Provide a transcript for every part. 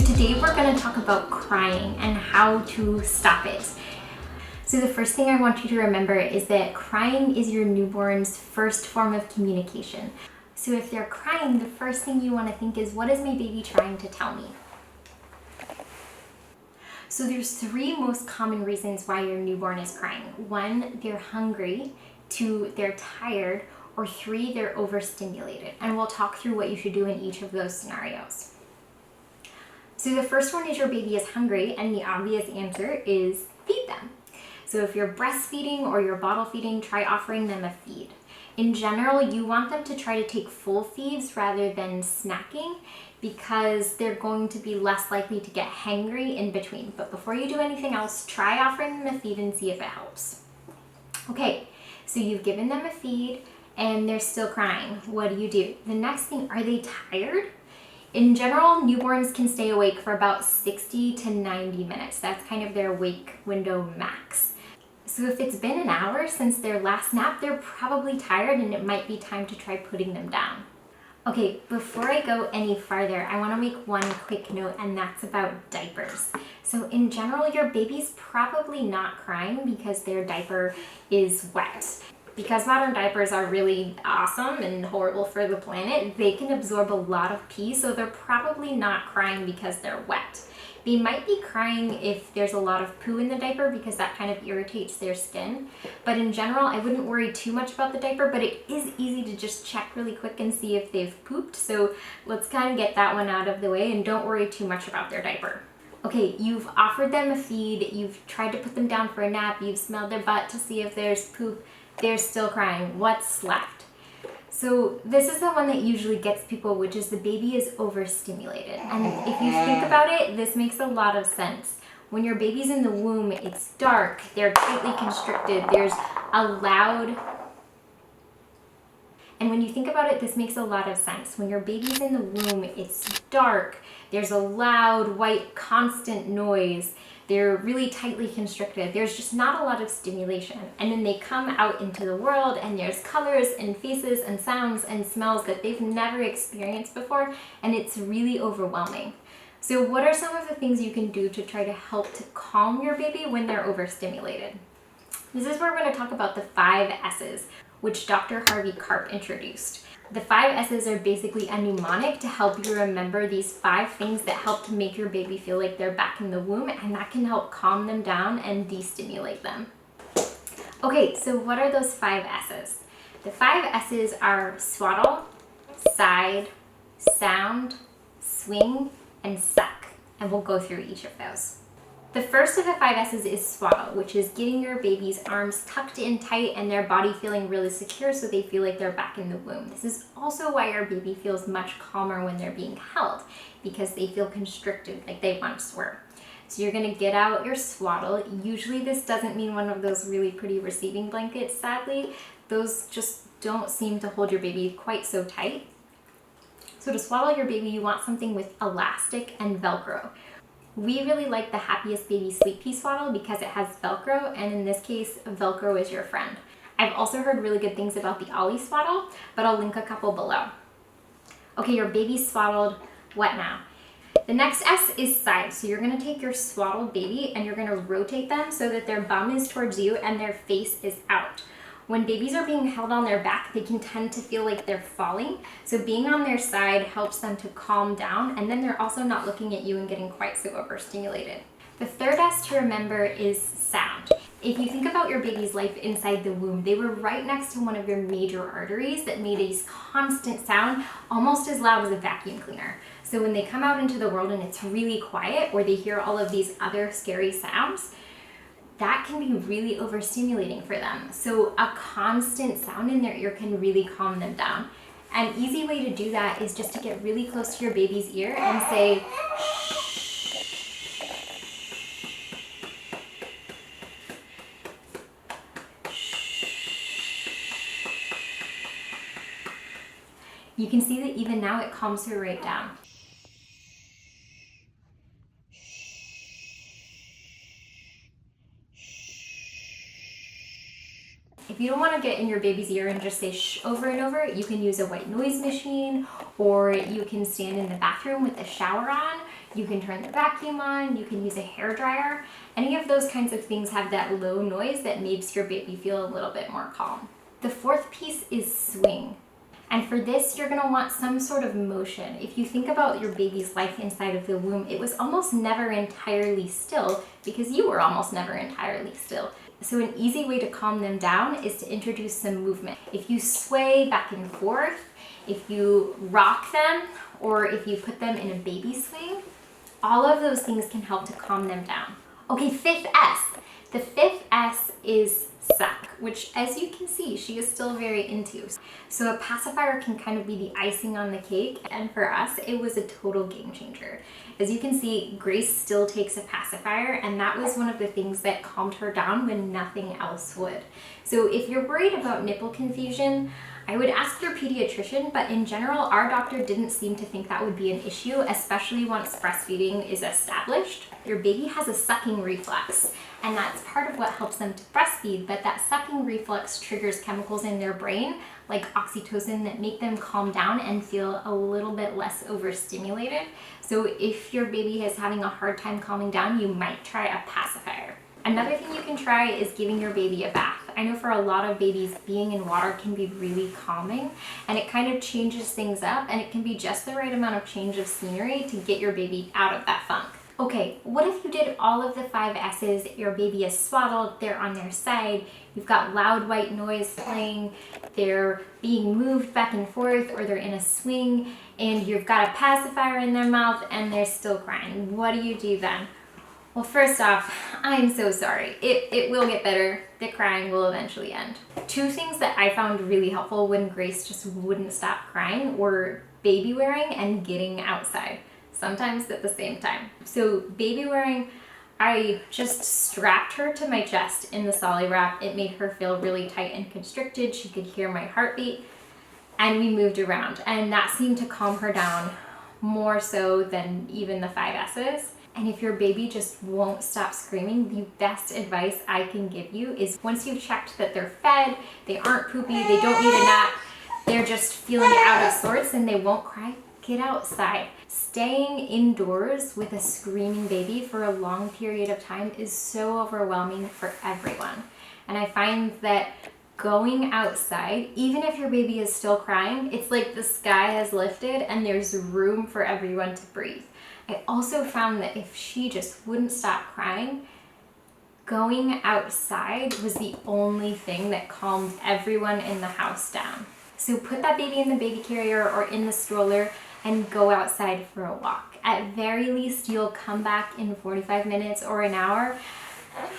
So today we're going to talk about crying and how to stop it. So the first thing I want you to remember is that crying is your newborn's first form of communication. So if they're crying, the first thing you want to think is, what is my baby trying to tell me? So there's 3 most common reasons why your newborn is crying. 1, they're hungry. 2, they're tired. Or 3, they're overstimulated. And we'll talk through what you should do in each of those scenarios. So the first one is your baby is hungry, and the obvious answer is feed them. So if you're breastfeeding or you're bottle feeding, try offering them a feed. In general, you want them to try to take full feeds rather than snacking, because they're going to be less likely to get hangry in between. But before you do anything else, try offering them a feed and see if it helps. Okay, so you've given them a feed and they're still crying. What do? The next thing, are they tired? In general, newborns can stay awake for about 60 to 90 minutes. That's kind of their wake window max. So if it's been an hour since their last nap, they're probably tired and it might be time to try putting them down. Okay, before I go any farther, I want to make one quick note, and that's about diapers. So in general, your baby's probably not crying because their diaper is wet. Because modern diapers are really awesome and horrible for the planet, they can absorb a lot of pee, so they're probably not crying because they're wet. They might be crying if there's a lot of poo in the diaper because that kind of irritates their skin. But in general, I wouldn't worry too much about the diaper, but it is easy to just check really quick and see if they've pooped. So let's kind of get that one out of the way and don't worry too much about their diaper. Okay, you've offered them a feed, you've tried to put them down for a nap, you've smelled their butt to see if there's poop, they're still crying. What's left? So this is the one that usually gets people, which is the baby is overstimulated. And if you think about it, this makes a lot of sense. When your baby's in the womb, it's dark, they're tightly constricted, there's a loud... And when you think about it, this makes a lot of sense. When your baby's in the womb, it's dark, there's a loud, white, constant noise. They're really tightly constricted. There's just not a lot of stimulation. And then they come out into the world and there's colors and faces and sounds and smells that they've never experienced before, and it's really overwhelming. So what are some of the things you can do to try to help to calm your baby when they're overstimulated? This is where we're going to talk about the 5 S's, which Dr. Harvey Karp introduced. The 5 S's are basically a mnemonic to help you remember these 5 things that help to make your baby feel like they're back in the womb, and that can help calm them down and destimulate them. Okay, so what are those 5 S's? The 5 S's are swaddle, side, sound, swing, and suck, and we'll go through each of those. The first of the 5 S's is swaddle, which is getting your baby's arms tucked in tight and their body feeling really secure so they feel like they're back in the womb. This is also why your baby feels much calmer when they're being held, because they feel constricted like they once were. So you're going to get out your swaddle. Usually this doesn't mean one of those really pretty receiving blankets, sadly. Those just don't seem to hold your baby quite so tight. So to swaddle your baby, you want something with elastic and Velcro. We really like the Happiest Baby Sleep Pea Swaddle because it has Velcro, and in this case, Velcro is your friend. I've also heard really good things about the Ollie Swaddle, but I'll link a couple below. Okay, your baby's swaddled. What now? The next S is side. So you're going to take your swaddled baby and you're going to rotate them so that their bum is towards you and their face is out. When babies are being held on their back, they can tend to feel like they're falling. So being on their side helps them to calm down, and then they're also not looking at you and getting quite so overstimulated. The third S to remember is sound. If you think about your baby's life inside the womb, they were right next to one of your major arteries that made a constant sound, almost as loud as a vacuum cleaner. So when they come out into the world and it's really quiet, or they hear all of these other scary sounds, that can be really overstimulating for them. So a constant sound in their ear can really calm them down. An easy way to do that is just to get really close to your baby's ear and say, you can see that even now it calms her right down. If you don't want to get in your baby's ear and just say shh over and over, you can use a white noise machine, or you can stand in the bathroom with the shower on. You can turn the vacuum on, you can use a hair dryer. Any of those kinds of things have that low noise that makes your baby feel a little bit more calm. The fourth piece is swing. And for this, you're gonna want some sort of motion. If you think about your baby's life inside of the womb, it was almost never entirely still because you were almost never entirely still. So an easy way to calm them down is to introduce some movement. If you sway back and forth, if you rock them, or if you put them in a baby swing, all of those things can help to calm them down. Okay, fifth S. The fifth S is suck, which as you can see, she is still very into. So a pacifier can kind of be the icing on the cake, and for us, it was a total game changer. As you can see, Grace still takes a pacifier, and that was one of the things that calmed her down when nothing else would. So if you're worried about nipple confusion, I would ask your pediatrician, but in general, our doctor didn't seem to think that would be an issue, especially once breastfeeding is established. Your baby has a sucking reflex, and that's part of what helps them to breastfeed, but that sucking reflex triggers chemicals in their brain, like oxytocin, that make them calm down and feel a little bit less overstimulated. So if your baby is having a hard time calming down, you might try a pacifier. Another thing you can try is giving your baby a bath. I know for a lot of babies, being in water can be really calming, and it kind of changes things up, and it can be just the right amount of change of scenery to get your baby out of that funk. Okay, what if you did all of the 5 S's, your baby is swaddled, they're on their side, you've got loud white noise playing, they're being moved back and forth, or they're in a swing, and you've got a pacifier in their mouth and they're still crying. What do you do then? Well, first off, I'm so sorry. It will get better. The crying will eventually end. 2 things that I found really helpful when Grace just wouldn't stop crying were baby wearing and getting outside, sometimes at the same time. So baby wearing, I just strapped her to my chest in the solly wrap. It made her feel really tight and constricted. She could hear my heartbeat, and we moved around, and that seemed to calm her down more so than even the 5 S's. And if your baby just won't stop screaming, the best advice I can give you is once you've checked that they're fed, they aren't poopy, they don't need a nap, they're just feeling out of sorts and they won't cry, get outside. Staying indoors with a screaming baby for a long period of time is so overwhelming for everyone. And I find that going outside, even if your baby is still crying, it's like the sky has lifted and there's room for everyone to breathe. I also found that if she just wouldn't stop crying, going outside was the only thing that calmed everyone in the house down. So put that baby in the baby carrier or in the stroller and go outside for a walk. At very least, you'll come back in 45 minutes or an hour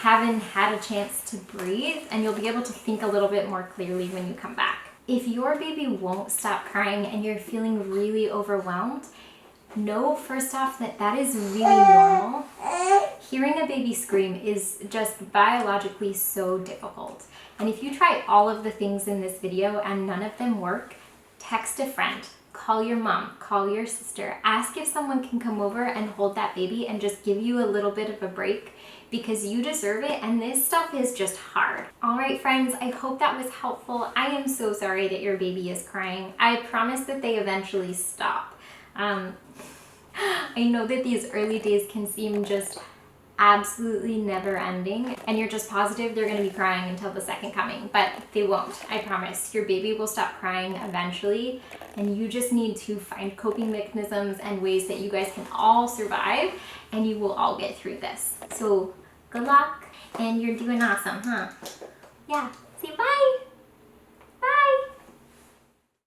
having had a chance to breathe, and you'll be able to think a little bit more clearly when you come back. If your baby won't stop crying and you're feeling really overwhelmed, know first off that that is really normal. Hearing a baby scream is just biologically so difficult. And if you try all of the things in this video and none of them work, text a friend, call your mom, call your sister, ask if someone can come over and hold that baby and just give you a little bit of a break, because you deserve it, and this stuff is just hard. All right, friends, I hope that was helpful. I am so sorry that your baby is crying. I promise that they eventually stop. I know that these early days can seem just absolutely never ending, and you're just positive they're gonna be crying until the second coming, but they won't, I promise. Your baby will stop crying eventually, and you just need to find coping mechanisms and ways that you guys can all survive, and you will all get through this. So good luck, And you're doing awesome, huh? Yeah.